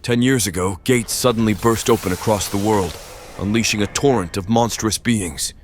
10 years ago, gates suddenly burst open across the world, unleashing a torrent of monstrous beings.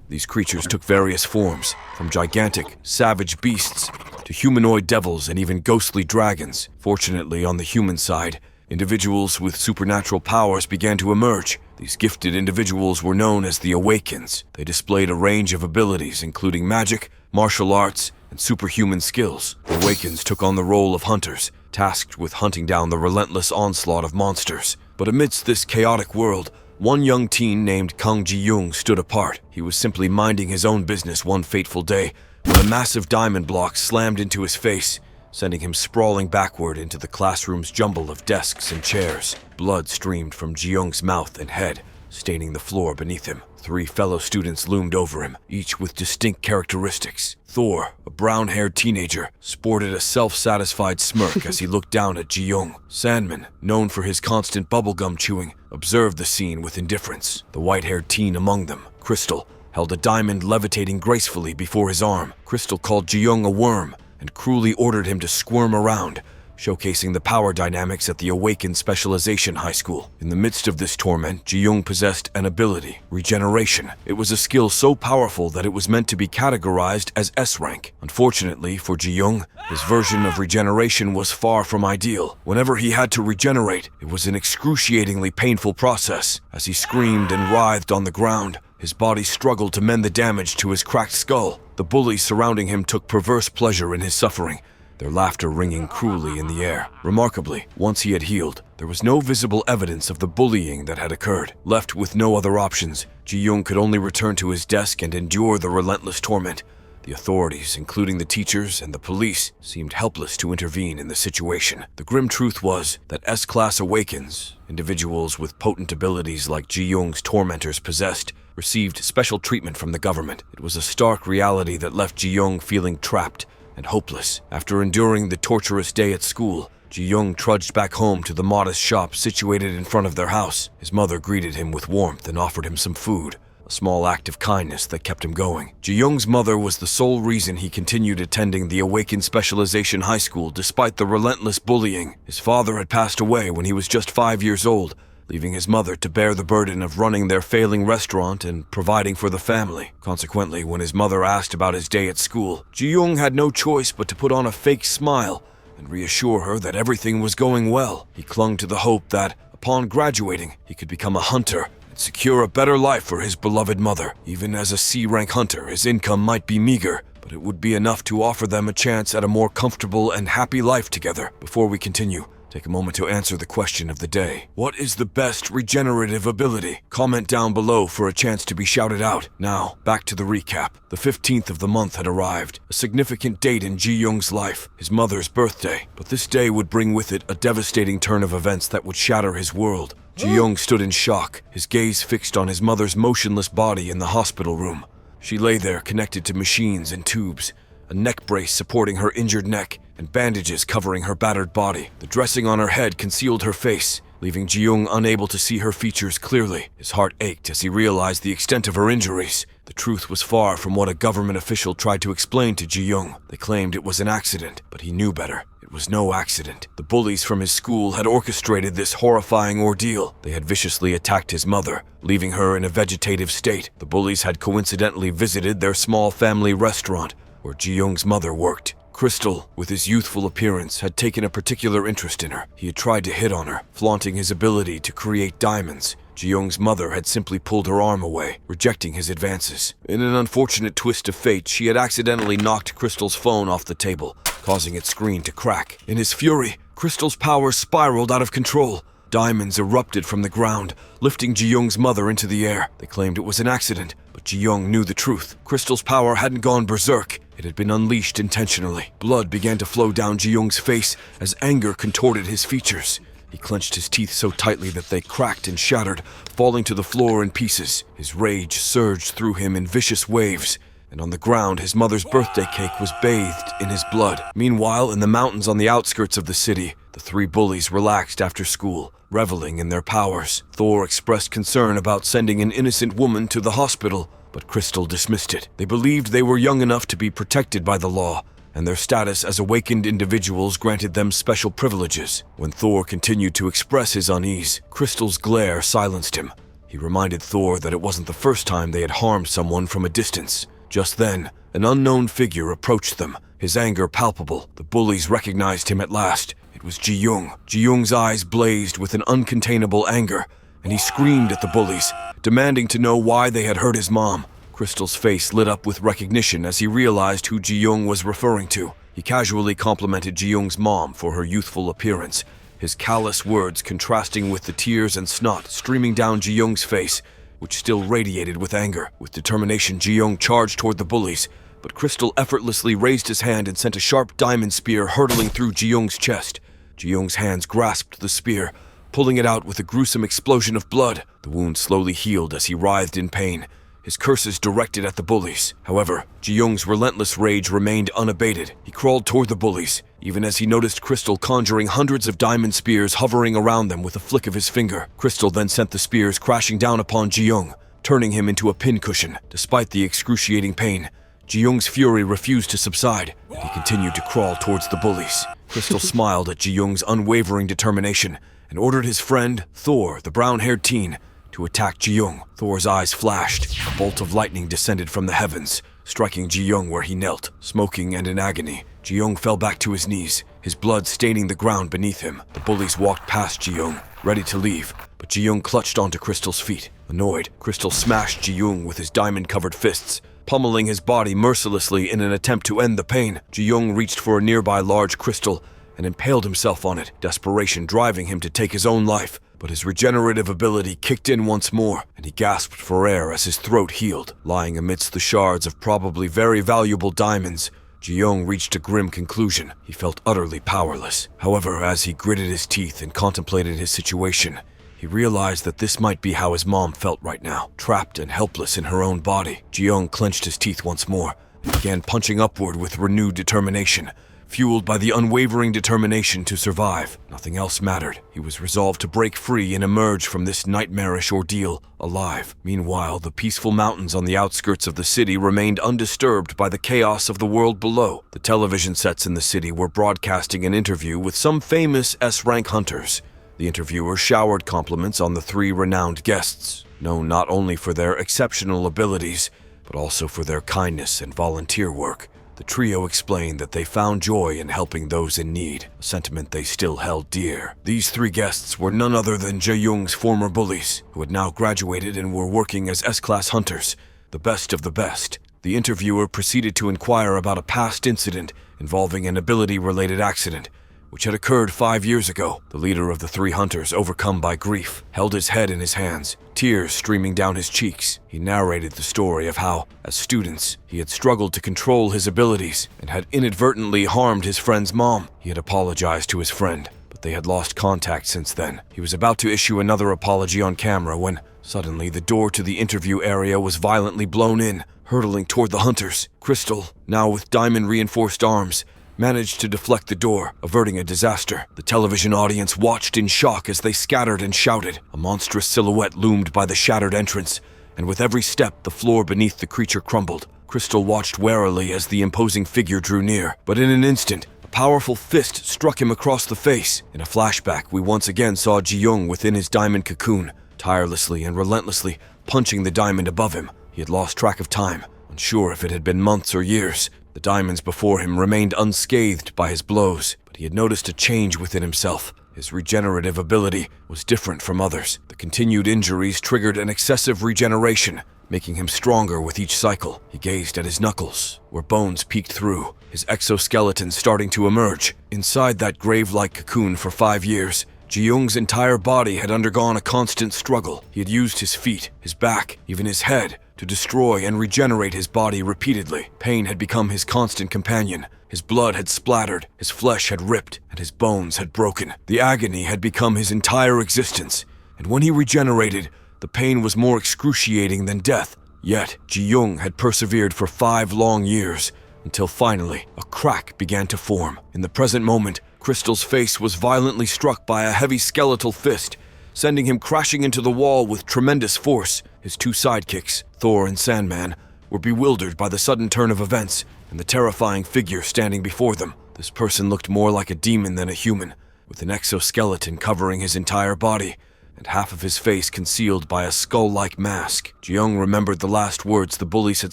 These creatures took various forms, from gigantic, savage beasts to humanoid devils and even ghostly dragons. Fortunately, on the human side, individuals with supernatural powers began to emerge. These gifted individuals were known as the Awakens. They displayed a range of abilities, including magic, martial arts, and superhuman skills. The Awakens took on the role of hunters, tasked with hunting down the relentless onslaught of monsters. But amidst this chaotic world, one young teen named Kang Ji-young stood apart. He was simply minding his own business one fateful day when a massive diamond block slammed into his face, sending him sprawling backward into the classroom's jumble of desks and chairs. Blood streamed from Ji-young's mouth and head, staining the floor beneath him. 3 fellow students loomed over him, each with distinct characteristics. Thor, a brown-haired teenager, sported a self-satisfied smirk as he looked down at Ji-young. Sandman, known for his constant bubblegum chewing, observed the scene with indifference. The white-haired teen among them, Crystal, held a diamond levitating gracefully before his arm. Crystal called Ji-young a worm and cruelly ordered him to squirm around, showcasing the power dynamics at the Awakens Specialization High School. In the midst of this torment, Ji-young possessed an ability, regeneration. It was a skill so powerful that it was meant to be categorized as S-rank. Unfortunately for Ji-young, his version of regeneration was far from ideal. Whenever he had to regenerate, it was an excruciatingly painful process. As he screamed and writhed on the ground, his body struggled to mend the damage to his cracked skull. The bullies surrounding him took perverse pleasure in his suffering, their laughter ringing cruelly in the air. Remarkably, once he had healed, there was no visible evidence of the bullying that had occurred. Left with no other options, Ji-young could only return to his desk and endure the relentless torment. The authorities, including the teachers and the police, seemed helpless to intervene in the situation. The grim truth was that S-Class Awakens, individuals with potent abilities like Ji-young's tormentors possessed, received special treatment from the government. It was a stark reality that left Ji-young feeling trapped and hopeless. After enduring the torturous day at school, Ji-young trudged back home to the modest shop situated in front of their house. His mother greeted him with warmth and offered him some food, a small act of kindness that kept him going. Ji-young's mother was the sole reason he continued attending the Awakens Specialization High School despite the relentless bullying. His father had passed away when he was just 5 years old, leaving his mother to bear the burden of running their failing restaurant and providing for the family. Consequently, when his mother asked about his day at school, Ji-young had no choice but to put on a fake smile and reassure her that everything was going well. He clung to the hope that, upon graduating, he could become a hunter and secure a better life for his beloved mother. Even as a C-rank hunter, his income might be meager, but it would be enough to offer them a chance at a more comfortable and happy life together. Before we continue, take a moment to answer the question of the day. What is the best regenerative ability? Comment down below for a chance to be shouted out. Now, back to the recap. The 15th of the month had arrived, a significant date in Ji-young's life, his mother's birthday. But this day would bring with it a devastating turn of events that would shatter his world. Ji-young stood in shock, his gaze fixed on his mother's motionless body in the hospital room. She lay there connected to machines and tubes, a neck brace supporting her injured neck, and bandages covering her battered body. The dressing on her head concealed her face, leaving Ji-young unable to see her features clearly. His heart ached as he realized the extent of her injuries. The truth was far from what a government official tried to explain to Ji-young. They claimed it was an accident, but he knew better. It was no accident. The bullies from his school had orchestrated this horrifying ordeal. They had viciously attacked his mother, leaving her in a vegetative state. The bullies had coincidentally visited their small family restaurant, where Ji-young's mother worked. Crystal, with his youthful appearance, had taken a particular interest in her. He had tried to hit on her, flaunting his ability to create diamonds. Ji-young's mother had simply pulled her arm away, rejecting his advances. In an unfortunate twist of fate, she had accidentally knocked Crystal's phone off the table, causing its screen to crack. In his fury, Crystal's powers spiraled out of control. Diamonds erupted from the ground, lifting Ji-young's mother into the air. They claimed it was an accident, but Ji-young knew the truth. Crystal's power hadn't gone berserk. It had been unleashed intentionally. Blood began to flow down Ji-young's face as anger contorted his features. He clenched his teeth so tightly that they cracked and shattered, falling to the floor in pieces. His rage surged through him in vicious waves, and on the ground his mother's birthday cake was bathed in his blood. Meanwhile, in the mountains on the outskirts of the city, the 3 bullies relaxed after school, reveling in their powers. Thor expressed concern about sending an innocent woman to the hospital, but Crystal dismissed it. They believed they were young enough to be protected by the law, and their status as awakened individuals granted them special privileges. When Thor continued to express his unease, Crystal's glare silenced him. He reminded Thor that it wasn't the first time they had harmed someone from a distance. Just then, an unknown figure approached them, his anger palpable. The bullies recognized him at last. It was Ji-young. Ji-young's eyes blazed with an uncontainable anger, and he screamed at the bullies, demanding to know why they had hurt his mom. Crystal's face lit up with recognition as he realized who Ji-young was referring to. He casually complimented Ji-young's mom for her youthful appearance, his callous words contrasting with the tears and snot streaming down Ji-young's face, which still radiated with anger. With determination, Ji-young charged toward the bullies, but Crystal effortlessly raised his hand and sent a sharp diamond spear hurtling through Ji-young's chest. Ji-young's hands grasped the spear, pulling it out with a gruesome explosion of blood. The wound slowly healed as he writhed in pain, his curses directed at the bullies. However, Ji-young's relentless rage remained unabated. He crawled toward the bullies, even as he noticed Crystal conjuring hundreds of diamond spears hovering around them with a flick of his finger. Crystal then sent the spears crashing down upon Ji-young, turning him into a pincushion. Despite the excruciating pain, Ji-young's fury refused to subside, and he continued to crawl towards the bullies. Crystal smiled at Ji-young's unwavering determination and ordered his friend, Thor, the brown-haired teen, to attack Ji-young. Thor's eyes flashed. A bolt of lightning descended from the heavens, striking Ji-young where he knelt. Smoking and in agony, Ji-young fell back to his knees, his blood staining the ground beneath him. The bullies walked past Ji-young, ready to leave, but Ji-young clutched onto Crystal's feet. Annoyed, Crystal smashed Ji-young with his diamond-covered fists, pummeling his body mercilessly in an attempt to end the pain. Ji-young reached for a nearby large crystal and impaled himself on it, desperation driving him to take his own life. But his regenerative ability kicked in once more, and he gasped for air as his throat healed. Lying amidst the shards of probably very valuable diamonds, Ji-young reached a grim conclusion. He felt utterly powerless. However, as he gritted his teeth and contemplated his situation, he realized that this might be how his mom felt right now, trapped and helpless in her own body. Ji-young clenched his teeth once more and began punching upward with renewed determination, fueled by the unwavering determination to survive. Nothing else mattered. He was resolved to break free and emerge from this nightmarish ordeal alive. Meanwhile, the peaceful mountains on the outskirts of the city remained undisturbed by the chaos of the world below. The television sets in the city were broadcasting an interview with some famous S-rank hunters. The interviewer showered compliments on the three renowned guests, known not only for their exceptional abilities, but also for their kindness and volunteer work. The trio explained that they found joy in helping those in need, a sentiment they still held dear. These three guests were none other than Ji-young's former bullies, who had now graduated and were working as S-class hunters, the best of the best. The interviewer proceeded to inquire about a past incident involving an ability-related accident, which had occurred 5 years ago. The leader of the three hunters, overcome by grief, held his head in his hands, tears streaming down his cheeks. He narrated the story of how, as students, he had struggled to control his abilities and had inadvertently harmed his friend's mom. He had apologized to his friend, but they had lost contact since then. He was about to issue another apology on camera when, suddenly, the door to the interview area was violently blown in, hurtling toward the hunters. Crystal, now with diamond-reinforced arms, managed to deflect the door, averting a disaster. The television audience watched in shock as they scattered and shouted. A monstrous silhouette loomed by the shattered entrance, and with every step, the floor beneath the creature crumbled. Crystal watched warily as the imposing figure drew near, but in an instant, a powerful fist struck him across the face. In a flashback, we once again saw Ji-young within his diamond cocoon, tirelessly and relentlessly punching the diamond above him. He had lost track of time, unsure if it had been months or years. The diamonds before him remained unscathed by his blows, but he had noticed a change within himself. His regenerative ability was different from others. The continued injuries triggered an excessive regeneration, making him stronger with each cycle. He gazed at his knuckles, where bones peeked through, his exoskeleton starting to emerge. Inside that grave-like cocoon for 5 years, Ji-young's entire body had undergone a constant struggle. He had used his feet, his back, even his head, to destroy and regenerate his body repeatedly. Pain had become his constant companion. His blood had splattered, his flesh had ripped, and his bones had broken. The agony had become his entire existence, and when he regenerated, the pain was more excruciating than death. Yet, Ji-young had persevered for 5 long years, until finally, a crack began to form. In the present moment, Crystal's face was violently struck by a heavy skeletal fist, sending him crashing into the wall with tremendous force. His two sidekicks, Thor and Sandman, were bewildered by the sudden turn of events and the terrifying figure standing before them. This person looked more like a demon than a human, with an exoskeleton covering his entire body, and half of his face concealed by a skull-like mask. Ji-young remembered the last words the bullies had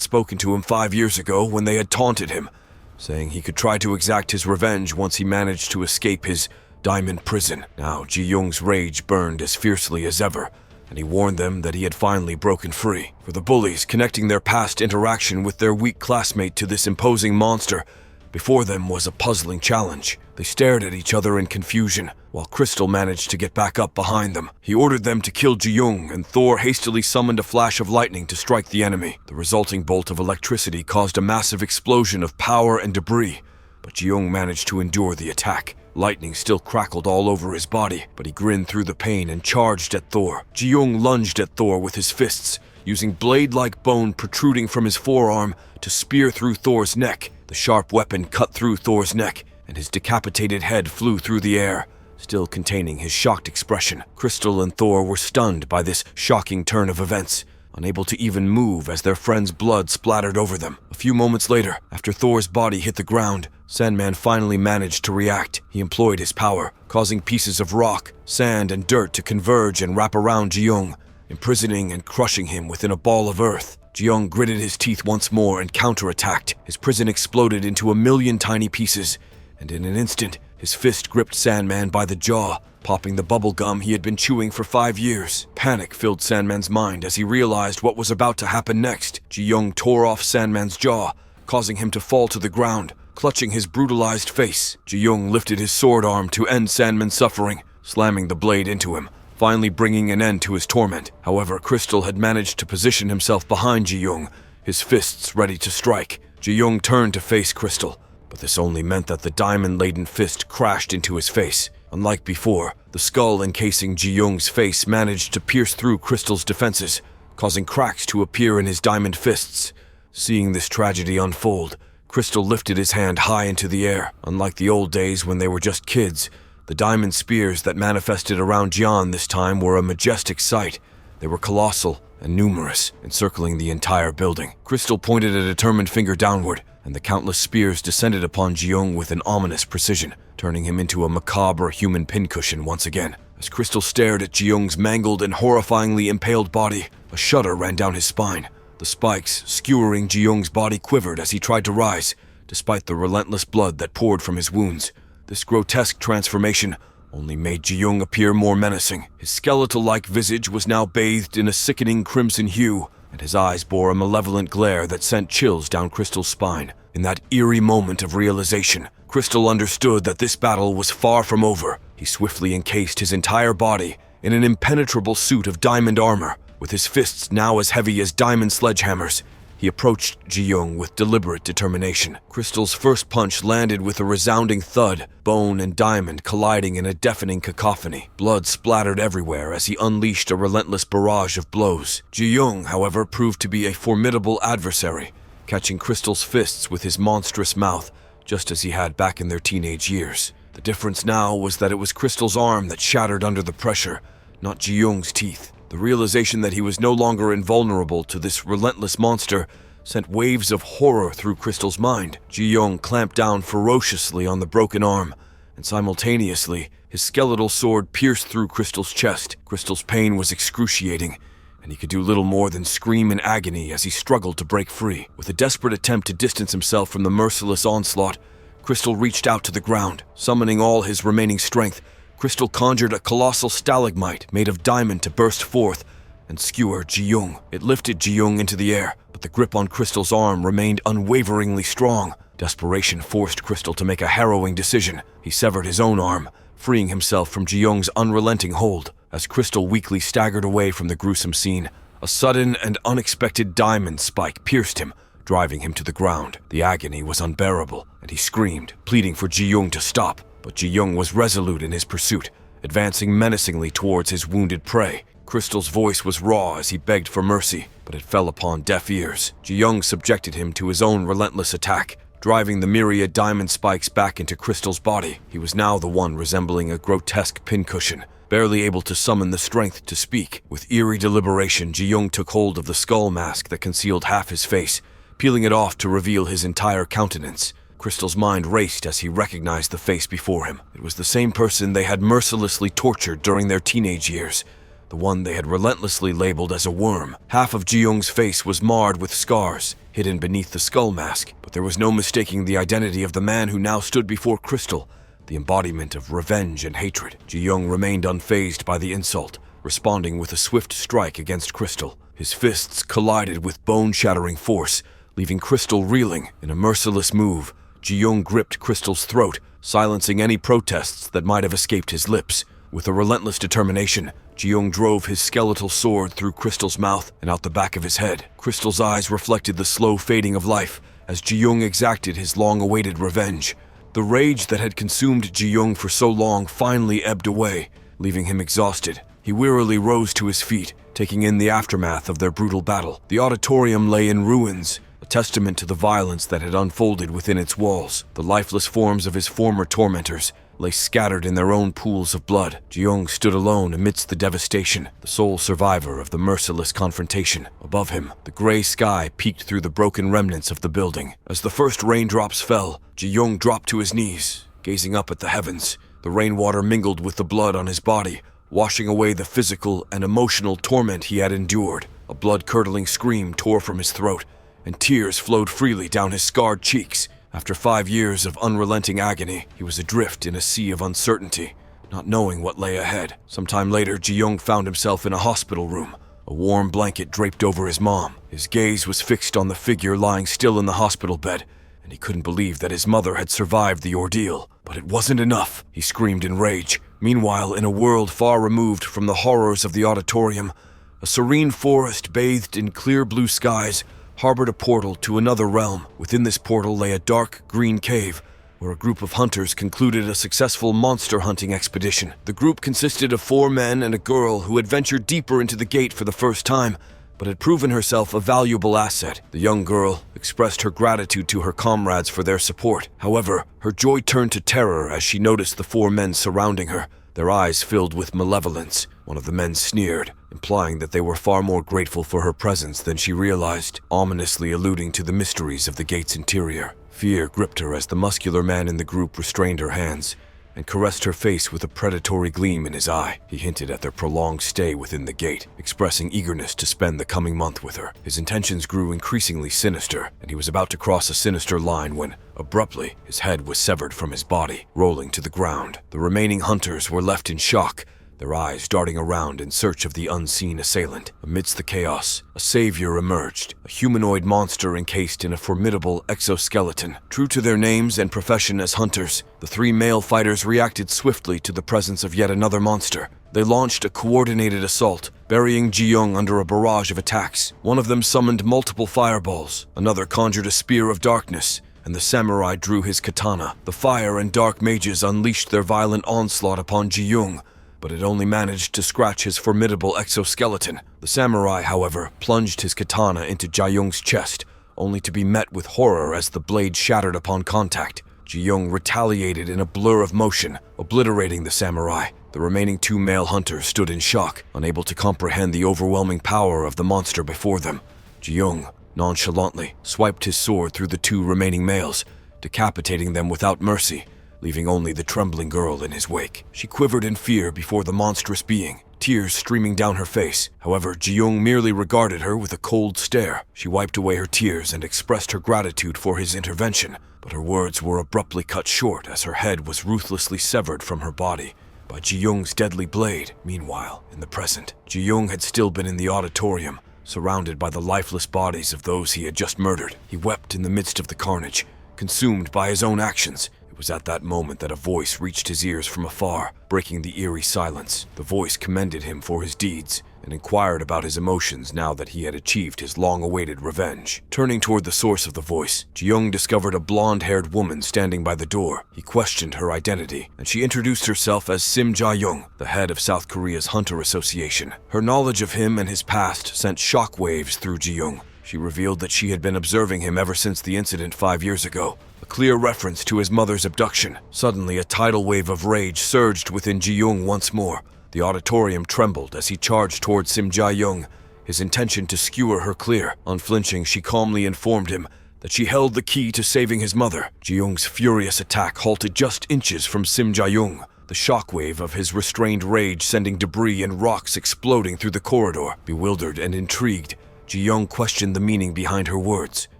spoken to him 5 years ago when they had taunted him, saying he could try to exact his revenge once he managed to escape his diamond prison. Now Ji-young's rage burned as fiercely as ever, and he warned them that he had finally broken free. For the bullies, connecting their past interaction with their weak classmate to this imposing monster before them was a puzzling challenge. They stared at each other in confusion, while Crystal managed to get back up behind them. He ordered them to kill Ji-young, and Thor hastily summoned a flash of lightning to strike the enemy. The resulting bolt of electricity caused a massive explosion of power and debris, but Ji-young managed to endure the attack. Lightning still crackled all over his body, but he grinned through the pain and charged at Thor. Ji-young lunged at Thor with his fists, using blade-like bone protruding from his forearm to spear through Thor's neck. The sharp weapon cut through Thor's neck, and his decapitated head flew through the air, still containing his shocked expression. Crystal and Thor were stunned by this shocking turn of events, unable to even move as their friend's blood splattered over them. A few moments later, after Thor's body hit the ground, Sandman finally managed to react. He employed his power, causing pieces of rock, sand, and dirt to converge and wrap around Ji-young, imprisoning and crushing him within a ball of earth. Ji-young gritted his teeth once more and counterattacked. His prison exploded into a million tiny pieces, and in an instant, his fist gripped Sandman by the jaw, popping the bubble gum he had been chewing for 5 years. Panic filled Sandman's mind as he realized what was about to happen next. Ji-young tore off Sandman's jaw, causing him to fall to the ground, clutching his brutalized face. Ji-young lifted his sword arm to end Sandman's suffering, slamming the blade into him, finally bringing an end to his torment. However, Crystal had managed to position himself behind Ji-young, his fists ready to strike. Ji-young turned to face Crystal, but this only meant that the diamond-laden fist crashed into his face. Unlike before, the skull encasing Ji-young's face managed to pierce through Crystal's defenses, causing cracks to appear in his diamond fists. Seeing this tragedy unfold, Crystal lifted his hand high into the air. Unlike the old days when they were just kids, the diamond spears that manifested around Jian this time were a majestic sight. They were colossal and numerous, encircling the entire building. Crystal pointed a determined finger downward, and the countless spears descended upon Ji-young with an ominous precision, turning him into a macabre human pincushion once again. As Crystal stared at Ji-young's mangled and horrifyingly impaled body, a shudder ran down his spine. The spikes skewering Ji-young's body quivered as he tried to rise, despite the relentless blood that poured from his wounds. This grotesque transformation only made Ji-young appear more menacing. His skeletal-like visage was now bathed in a sickening crimson hue, and his eyes bore a malevolent glare that sent chills down Crystal's spine. In that eerie moment of realization, Crystal understood that this battle was far from over. He swiftly encased his entire body in an impenetrable suit of diamond armor. With his fists now as heavy as diamond sledgehammers, he approached Ji-young with deliberate determination. Crystal's first punch landed with a resounding thud, bone and diamond colliding in a deafening cacophony. Blood splattered everywhere as he unleashed a relentless barrage of blows. Ji-young, however, proved to be a formidable adversary, catching Crystal's fists with his monstrous mouth, just as he had back in their teenage years. The difference now was that it was Crystal's arm that shattered under the pressure, not Ji-young's teeth. The realization that he was no longer invulnerable to this relentless monster sent waves of horror through Crystal's mind. Ji-young clamped down ferociously on the broken arm, and simultaneously, his skeletal sword pierced through Crystal's chest. Crystal's pain was excruciating, and he could do little more than scream in agony as he struggled to break free. With a desperate attempt to distance himself from the merciless onslaught, Crystal reached out to the ground. Summoning all his remaining strength, Crystal conjured a colossal stalagmite made of diamond to burst forth and skewer Ji-young. It lifted Ji-young into the air, but the grip on Crystal's arm remained unwaveringly strong. Desperation forced Crystal to make a harrowing decision. He severed his own arm, freeing himself from Ji-young's unrelenting hold. As Crystal weakly staggered away from the gruesome scene, a sudden and unexpected diamond spike pierced him, driving him to the ground. The agony was unbearable, and he screamed, pleading for Ji-young to stop. But Ji-young was resolute in his pursuit, advancing menacingly towards his wounded prey. Crystal's voice was raw as he begged for mercy, but it fell upon deaf ears. Ji-young subjected him to his own relentless attack, driving the myriad diamond spikes back into Crystal's body. He was now the one resembling a grotesque pincushion, barely able to summon the strength to speak. With eerie deliberation, Ji-young took hold of the skull mask that concealed half his face, peeling it off to reveal his entire countenance. Crystal's mind raced as he recognized the face before him. It was the same person they had mercilessly tortured during their teenage years, the one they had relentlessly labeled as a worm. Half of Ji-young's face was marred with scars, hidden beneath the skull mask, but there was no mistaking the identity of the man who now stood before Crystal, the embodiment of revenge and hatred. Ji-young remained unfazed by the insult, responding with a swift strike against Crystal. His fists collided with bone-shattering force, leaving Crystal reeling. In a merciless move, Ji-young gripped Crystal's throat, silencing any protests that might have escaped his lips. With a relentless determination, Ji-young drove his skeletal sword through Crystal's mouth and out the back of his head. Crystal's eyes reflected the slow fading of life as Ji-young exacted his long-awaited revenge. The rage that had consumed Ji-young for so long finally ebbed away, leaving him exhausted. He wearily rose to his feet, taking in the aftermath of their brutal battle. The auditorium lay in ruins, a testament to the violence that had unfolded within its walls. The lifeless forms of his former tormentors lay scattered in their own pools of blood. Ji-young stood alone amidst the devastation, the sole survivor of the merciless confrontation. Above him, the gray sky peeked through the broken remnants of the building. As the first raindrops fell, Ji-young dropped to his knees, gazing up at the heavens. The rainwater mingled with the blood on his body, washing away the physical and emotional torment he had endured. A blood-curdling scream tore from his throat, and tears flowed freely down his scarred cheeks. After 5 years of unrelenting agony, he was adrift in a sea of uncertainty, not knowing what lay ahead. Sometime later, Ji-young found himself in a hospital room, a warm blanket draped over his mom. His gaze was fixed on the figure lying still in the hospital bed, and he couldn't believe that his mother had survived the ordeal. But it wasn't enough, he screamed in rage. Meanwhile, in a world far removed from the horrors of the auditorium, a serene forest bathed in clear blue skies harbored a portal to another realm. Within this portal lay a dark green cave, where a group of hunters concluded a successful monster hunting expedition. The group consisted of 4 men and a girl who had ventured deeper into the gate for the first time, but had proven herself a valuable asset. The young girl expressed her gratitude to her comrades for their support. However, her joy turned to terror as she noticed the 4 men surrounding her, their eyes filled with malevolence. One of the men sneered, implying that they were far more grateful for her presence than she realized, ominously alluding to the mysteries of the gate's interior. Fear gripped her as the muscular man in the group restrained her hands and caressed her face with a predatory gleam in his eye. He hinted at their prolonged stay within the gate, expressing eagerness to spend the coming month with her. His intentions grew increasingly sinister, and he was about to cross a sinister line when, abruptly, his head was severed from his body, rolling to the ground. The remaining hunters were left in shock, their eyes darting around in search of the unseen assailant. Amidst the chaos, a savior emerged, a humanoid monster encased in a formidable exoskeleton. True to their names and profession as hunters, the 3 male fighters reacted swiftly to the presence of yet another monster. They launched a coordinated assault, burying Ji-young under a barrage of attacks. One of them summoned multiple fireballs, another conjured a spear of darkness, and the samurai drew his katana. The fire and dark mages unleashed their violent onslaught upon Ji-young, but it only managed to scratch his formidable exoskeleton. The samurai, however, plunged his katana into Ji-young's chest, only to be met with horror as the blade shattered upon contact. Ji-young retaliated in a blur of motion, obliterating the samurai. The remaining 2 male hunters stood in shock, unable to comprehend the overwhelming power of the monster before them. Ji-young nonchalantly swiped his sword through the 2 remaining males, decapitating them without mercy, leaving only the trembling girl in his wake. She quivered in fear before the monstrous being, tears streaming down her face. However, Ji-young merely regarded her with a cold stare. She wiped away her tears and expressed her gratitude for his intervention, but her words were abruptly cut short as her head was ruthlessly severed from her body by Ji-young's deadly blade. Meanwhile, in the present, Ji-young had still been in the auditorium, surrounded by the lifeless bodies of those he had just murdered. He wept in the midst of the carnage, consumed by his own actions. It was at that moment that a voice reached his ears from afar, breaking the eerie silence. The voice commended him for his deeds and inquired about his emotions now that he had achieved his long-awaited revenge. Turning toward the source of the voice, Ji-young discovered a blonde-haired woman standing by the door. He questioned her identity, and she introduced herself as Sim Ja-young, the head of South Korea's Hunter Association. Her knowledge of him and his past sent shockwaves through Ji-young. She revealed that she had been observing him ever since the incident 5 years ago, a clear reference to his mother's abduction. Suddenly, a tidal wave of rage surged within Ji-young once more. The auditorium trembled as he charged toward Sim Ja-young, his intention to skewer her clear. Unflinching, she calmly informed him that she held the key to saving his mother. Ji-young's furious attack halted just inches from Sim Ja-young, the shockwave of his restrained rage sending debris and rocks exploding through the corridor. Bewildered and intrigued, Ji-young questioned the meaning behind her words.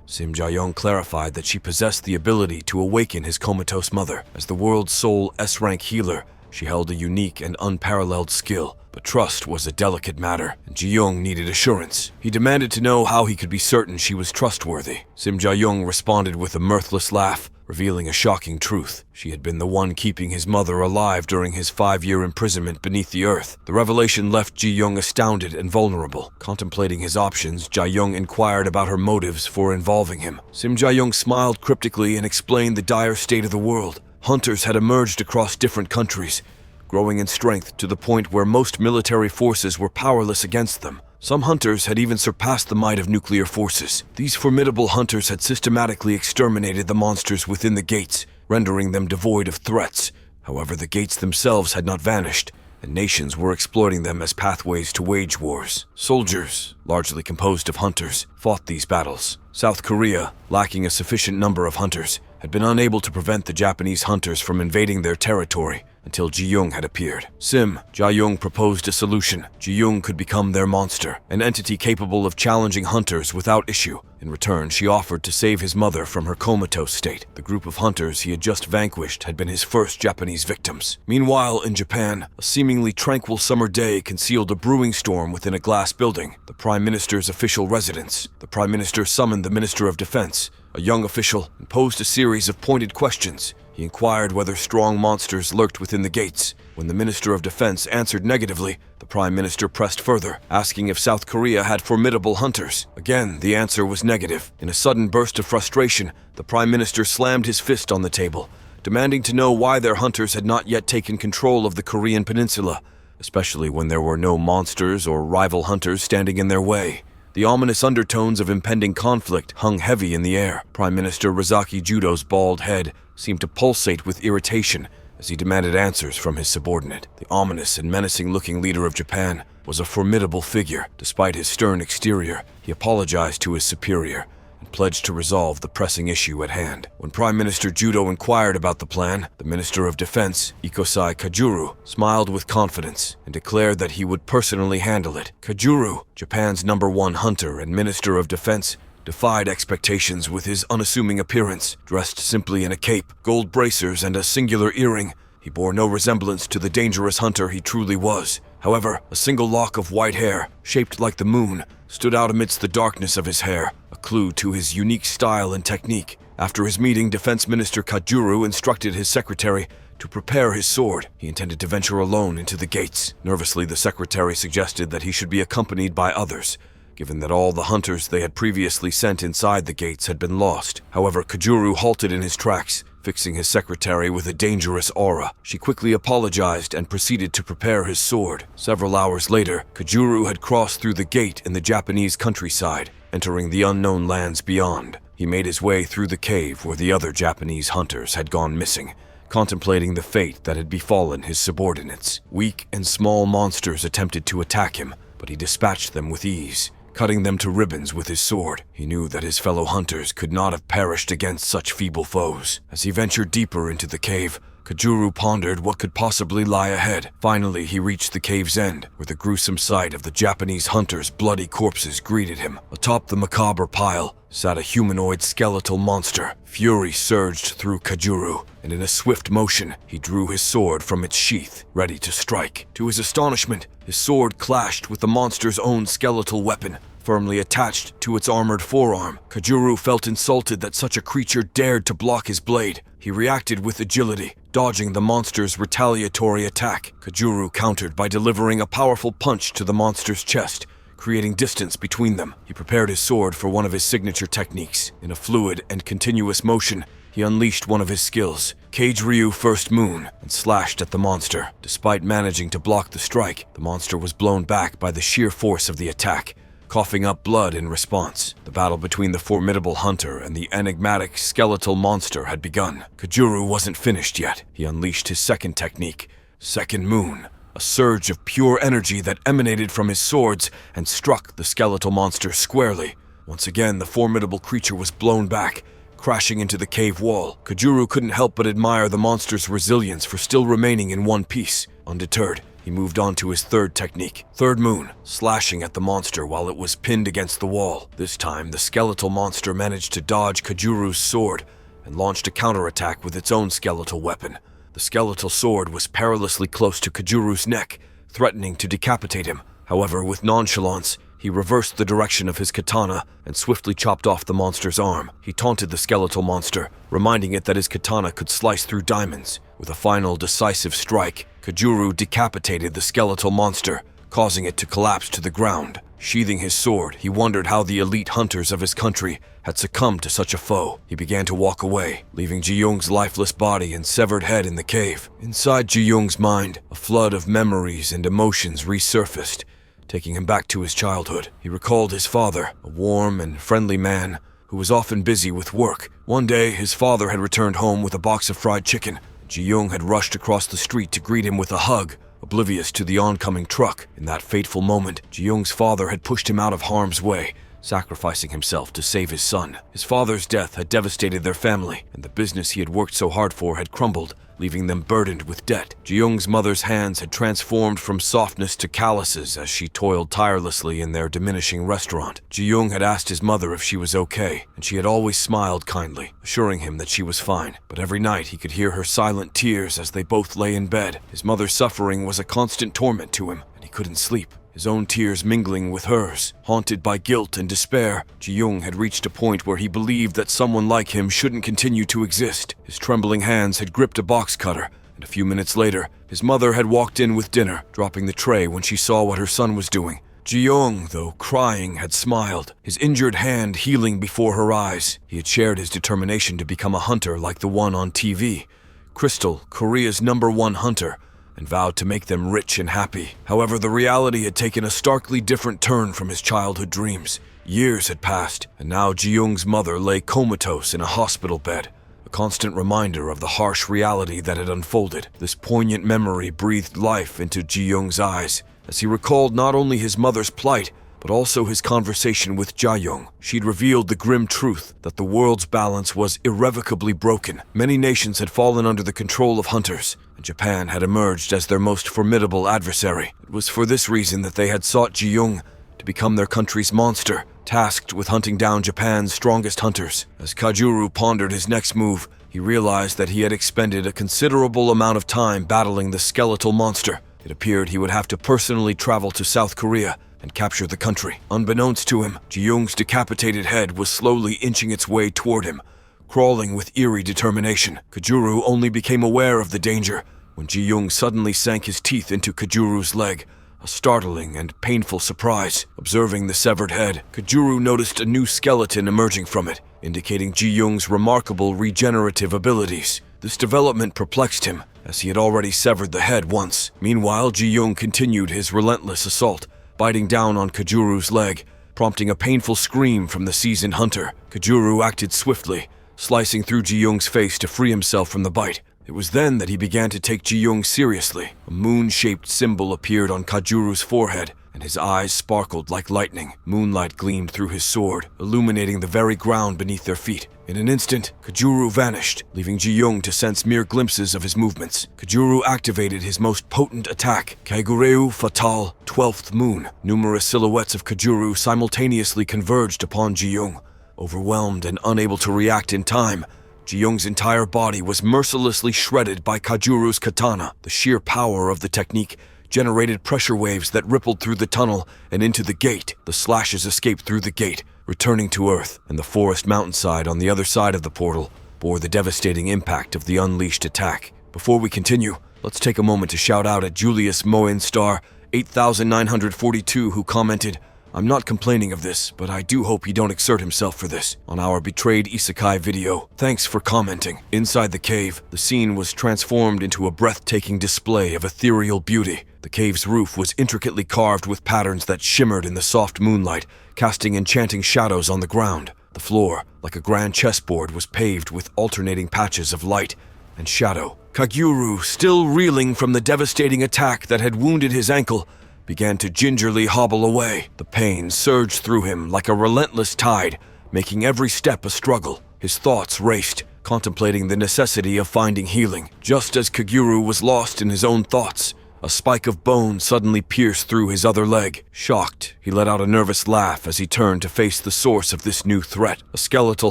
Sim Ja-young clarified that she possessed the ability to awaken his comatose mother. As the world's sole S-rank healer, she held a unique and unparalleled skill. But trust was a delicate matter, and Ji-young needed assurance. He demanded to know how he could be certain she was trustworthy. Sim Ja-young responded with a mirthless laugh, revealing a shocking truth. She had been the one keeping his mother alive during his 5-year imprisonment beneath the earth. The revelation left Ji-young astounded and vulnerable. Contemplating his options, Ja-young inquired about her motives for involving him. Sim Ja-young smiled cryptically and explained the dire state of the world. Hunters had emerged across different countries, growing in strength to the point where most military forces were powerless against them. Some hunters had even surpassed the might of nuclear forces. These formidable hunters had systematically exterminated the monsters within the gates, rendering them devoid of threats. However, the gates themselves had not vanished, and nations were exploiting them as pathways to wage wars. Soldiers, largely composed of hunters, fought these battles. South Korea, lacking a sufficient number of hunters, had been unable to prevent the Japanese hunters from invading their territory until Ji-young had appeared. Sim Ja-young proposed a solution. Ji-young could become their monster, an entity capable of challenging hunters without issue. In return, she offered to save his mother from her comatose state. The group of hunters he had just vanquished had been his first Japanese victims. Meanwhile, in Japan, a seemingly tranquil summer day concealed a brewing storm within a glass building, the Prime Minister's official residence. The Prime Minister summoned the Minister of Defense, a young official, and posed a series of pointed questions. He inquired whether strong monsters lurked within the gates. When the Minister of Defense answered negatively, the Prime Minister pressed further, asking if South Korea had formidable hunters. Again, the answer was negative. In a sudden burst of frustration, the Prime Minister slammed his fist on the table, demanding to know why their hunters had not yet taken control of the Korean peninsula, especially when there were no monsters or rival hunters standing in their way. The ominous undertones of impending conflict hung heavy in the air. Prime Minister Rizaki Judo's bald head seemed to pulsate with irritation as he demanded answers from his subordinate. The ominous and menacing-looking leader of Japan was a formidable figure. Despite his stern exterior, he apologized to his superior and pledged to resolve the pressing issue at hand. When Prime Minister Judo inquired about the plan, the Minister of Defense, Ikosai Kajuru, smiled with confidence and declared that he would personally handle it. Kajuru, Japan's #1 hunter and Minister of Defense, defied expectations with his unassuming appearance. Dressed simply in a cape, gold bracers, and a singular earring, he bore no resemblance to the dangerous hunter he truly was. However, a single lock of white hair, shaped like the moon, stood out amidst the darkness of his hair, a clue to his unique style and technique. After his meeting, Defense Minister Kajuru instructed his secretary to prepare his sword. He intended to venture alone into the gates. Nervously, the secretary suggested that he should be accompanied by others, given that all the hunters they had previously sent inside the gates had been lost. However, Kajuru halted in his tracks, fixing his secretary with a dangerous aura. She quickly apologized and proceeded to prepare his sword. Several hours later, Kajuru had crossed through the gate in the Japanese countryside, entering the unknown lands beyond. He made his way through the cave where the other Japanese hunters had gone missing, contemplating the fate that had befallen his subordinates. Weak and small monsters attempted to attack him, but he dispatched them with ease, cutting them to ribbons with his sword. He knew that his fellow hunters could not have perished against such feeble foes. As he ventured deeper into the cave, Kajuru pondered what could possibly lie ahead. Finally, he reached the cave's end, where the gruesome sight of the Japanese hunters' bloody corpses greeted him. Atop the macabre pile sat a humanoid skeletal monster. Fury surged through Kajuru, and in a swift motion, he drew his sword from its sheath, ready to strike. To his astonishment, his sword clashed with the monster's own skeletal weapon, firmly attached to its armored forearm. Kajuru felt insulted that such a creature dared to block his blade. He reacted with agility, dodging the monster's retaliatory attack. Kajuru countered by delivering a powerful punch to the monster's chest, creating distance between them. He prepared his sword for one of his signature techniques. In a fluid and continuous motion, he unleashed one of his skills, Cage Ryu First Moon, and slashed at the monster. Despite managing to block the strike, the monster was blown back by the sheer force of the attack, coughing up blood in response. The battle between the formidable hunter and the enigmatic skeletal monster had begun. Kajuru wasn't finished yet. He unleashed his second technique, Second Moon, a surge of pure energy that emanated from his swords and struck the skeletal monster squarely. Once again, the formidable creature was blown back, crashing into the cave wall. Kajuru couldn't help but admire the monster's resilience for still remaining in one piece. Undeterred, he moved on to his third technique, Third Moon, slashing at the monster while it was pinned against the wall. This time, the skeletal monster managed to dodge Kajuru's sword and launched a counterattack with its own skeletal weapon. The skeletal sword was perilously close to Kajuru's neck, threatening to decapitate him. However, with nonchalance, he reversed the direction of his katana and swiftly chopped off the monster's arm. He taunted the skeletal monster, reminding it that his katana could slice through diamonds. With a final decisive strike, Kajuru decapitated the skeletal monster, causing it to collapse to the ground. Sheathing his sword, he wondered how the elite hunters of his country had succumbed to such a foe. He began to walk away, leaving Ji-young's lifeless body and severed head in the cave. Inside Ji-young's mind, a flood of memories and emotions resurfaced, taking him back to his childhood. He recalled his father, a warm and friendly man who was often busy with work. One day, his father had returned home with a box of fried chicken. Ji-young had rushed across the street to greet him with a hug, oblivious to the oncoming truck. In that fateful moment, Ji-young's father had pushed him out of harm's way, sacrificing himself to save his son. His father's death had devastated their family, and the business he had worked so hard for had crumbled, leaving them burdened with debt. Ji-young's mother's hands had transformed from softness to calluses as she toiled tirelessly in their diminishing restaurant. Ji-young had asked his mother if she was okay, and she had always smiled kindly, assuring him that she was fine. But every night he could hear her silent tears as they both lay in bed. His mother's suffering was a constant torment to him, and he couldn't sleep, his own tears mingling with hers. Haunted by guilt and despair, Ji-young had reached a point where he believed that someone like him shouldn't continue to exist. His trembling hands had gripped a box cutter, and a few minutes later, his mother had walked in with dinner, dropping the tray when she saw what her son was doing. Ji-young, though crying, had smiled, his injured hand healing before her eyes. He had shared his determination to become a hunter like the one on TV, Crystal, Korea's #1 hunter, and vowed to make them rich and happy. However, the reality had taken a starkly different turn from his childhood dreams. Years had passed, and now Ji-young's mother lay comatose in a hospital bed, a constant reminder of the harsh reality that had unfolded. This poignant memory breathed life into Ji-young's eyes, as he recalled not only his mother's plight, but also his conversation with Ja-young. She'd revealed the grim truth that the world's balance was irrevocably broken. Many nations had fallen under the control of hunters, and Japan had emerged as their most formidable adversary. It was for this reason that they had sought Ji-young to become their country's monster, tasked with hunting down Japan's strongest hunters. As Kajuru pondered his next move, he realized that he had expended a considerable amount of time battling the skeletal monster. It appeared he would have to personally travel to South Korea and capture the country. Unbeknownst to him, Ji-young's decapitated head was slowly inching its way toward him, crawling with eerie determination. Kajuru only became aware of the danger when Ji-young suddenly sank his teeth into Kajuru's leg, a startling and painful surprise. Observing the severed head, Kajuru noticed a new skeleton emerging from it, indicating Ji-young's remarkable regenerative abilities. This development perplexed him, as he had already severed the head once. Meanwhile, Ji-young continued his relentless assault, biting down on Kajuru's leg, prompting a painful scream from the seasoned hunter. Kajuru acted swiftly, slicing through Ji-young's face to free himself from the bite. It was then that he began to take Ji-young seriously. A moon-shaped symbol appeared on Kajuru's forehead, and his eyes sparkled like lightning. Moonlight gleamed through his sword, illuminating the very ground beneath their feet. In an instant, Kajuru vanished, leaving Ji-young to sense mere glimpses of his movements. Kajuru activated his most potent attack, Kaigureu Fatal, 12th Moon. Numerous silhouettes of Kajuru simultaneously converged upon Ji-young. Overwhelmed and unable to react in time, Ji-young's entire body was mercilessly shredded by Kajuru's katana. The sheer power of the technique generated pressure waves that rippled through the tunnel and into the gate. The slashes escaped through the gate, returning to Earth, and the forest mountainside on the other side of the portal bore the devastating impact of the unleashed attack. Before we continue, let's take a moment to shout out at Julius Moen Star 8942, who commented, "I'm not complaining of this, but I do hope he don't exert himself for this," on our Betrayed Isekai video. Thanks for commenting. Inside the cave, the scene was transformed into a breathtaking display of ethereal beauty. The cave's roof was intricately carved with patterns that shimmered in the soft moonlight, casting enchanting shadows on the ground. The floor, like a grand chessboard, was paved with alternating patches of light and shadow. Kaguru, still reeling from the devastating attack that had wounded his ankle, began to gingerly hobble away. The pain surged through him like a relentless tide, making every step a struggle. His thoughts raced, contemplating the necessity of finding healing. Just as Kaguru was lost in his own thoughts, a spike of bone suddenly pierced through his other leg. Shocked, he let out a nervous laugh as he turned to face the source of this new threat. A skeletal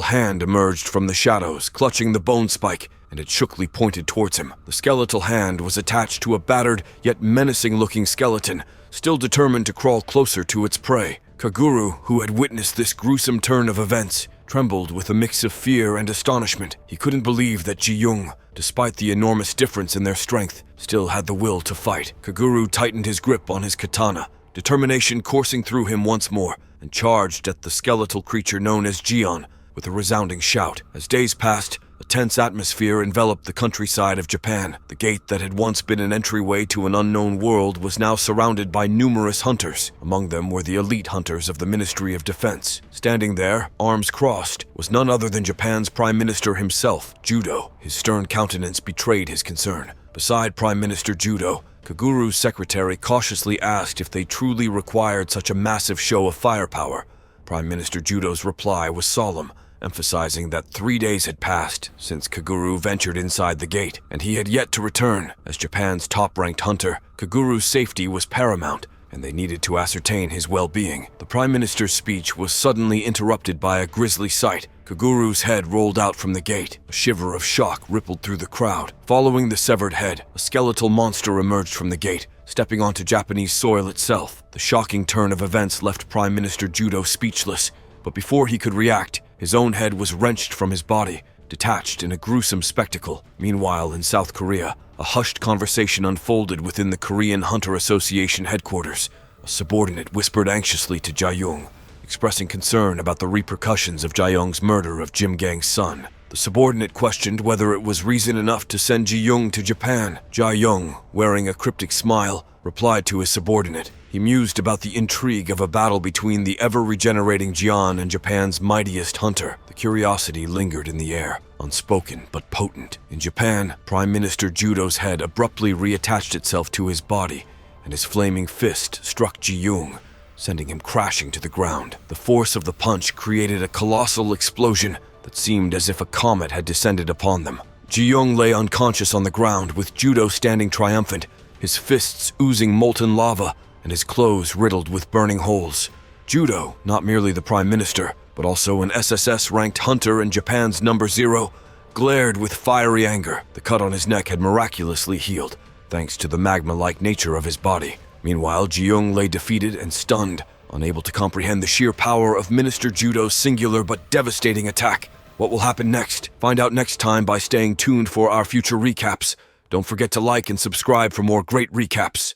hand emerged from the shadows, clutching the bone spike, and it shookly pointed towards him. The skeletal hand was attached to a battered yet menacing-looking skeleton, still determined to crawl closer to its prey. Kaguru, who had witnessed this gruesome turn of events, trembled with a mix of fear and astonishment. He couldn't believe that Ji-young, despite the enormous difference in their strength, still had the will to fight. Kaguru tightened his grip on his katana, determination coursing through him once more, and charged at the skeletal creature known as Jion with a resounding shout. As days passed, a tense atmosphere enveloped the countryside of Japan. The gate that had once been an entryway to an unknown world was now surrounded by numerous hunters. Among them were the elite hunters of the Ministry of Defense. Standing there, arms crossed, was none other than Japan's Prime Minister himself, Judo. His stern countenance betrayed his concern. Beside Prime Minister Judo, Kaguru's secretary cautiously asked if they truly required such a massive show of firepower. Prime Minister Judo's reply was solemn, emphasizing that 3 days had passed since Kaguru ventured inside the gate, and he had yet to return. As Japan's top-ranked hunter, Kaguru's safety was paramount, and they needed to ascertain his well-being. The Prime Minister's speech was suddenly interrupted by a grisly sight. Kaguru's head rolled out from the gate. A shiver of shock rippled through the crowd. Following the severed head, a skeletal monster emerged from the gate, stepping onto Japanese soil itself. The shocking turn of events left Prime Minister Judo speechless, but before he could react, his own head was wrenched from his body, detached in a gruesome spectacle. Meanwhile, in South Korea, a hushed conversation unfolded within the Korean Hunter Association headquarters. A subordinate whispered anxiously to Jae-young, expressing concern about the repercussions of Jae-young's murder of Jim Gang's son. The subordinate questioned whether it was reason enough to send Ji-young to Japan. Jae-young, wearing a cryptic smile, replied to his subordinate. He mused about the intrigue of a battle between the ever-regenerating Jian and Japan's mightiest hunter. The curiosity lingered in the air, unspoken but potent. In Japan, Prime Minister Judo's head abruptly reattached itself to his body, and his flaming fist struck Ji-young, sending him crashing to the ground. The force of the punch created a colossal explosion that seemed as if a comet had descended upon them. Ji-young lay unconscious on the ground, with Judo standing triumphant, his fists oozing molten lava, and his clothes riddled with burning holes. Judo, not merely the Prime Minister, but also an SSS-ranked hunter and Japan's number 0, glared with fiery anger. The cut on his neck had miraculously healed, thanks to the magma-like nature of his body. Meanwhile, Ji-young lay defeated and stunned, unable to comprehend the sheer power of Minister Judo's singular but devastating attack. What will happen next? Find out next time by staying tuned for our future recaps. Don't forget to like and subscribe for more great recaps.